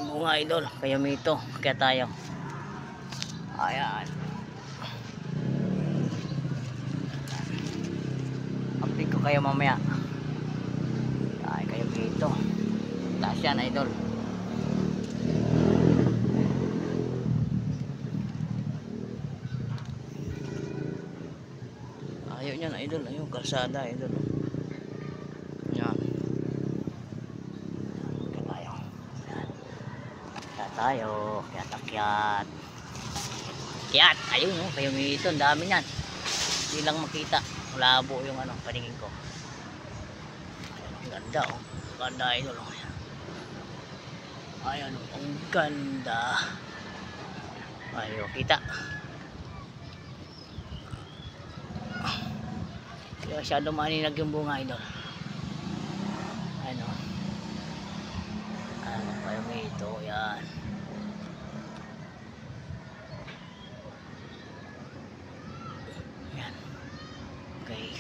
may bunga idol, kaya mito, kaya tayo. Ayan. Update ko kayo mamaya. Ay, kayo mito. Taas yan idol. Ayaw niyan idol, ayun kalsada idol. Yan. Kaya tayo, kaya takyat. Kiyat, ayun no, kayo mito, ang dami niyan. Hindi lang makita, malabo yung ano, paningin ko. Ang ganda oh, ganda idol oh. Ayan oh, ang ganda. Ayun, kita. Hindi masyado maninag yung bunga idol. Ano, ano kayo mito, yan. Yan. Okay.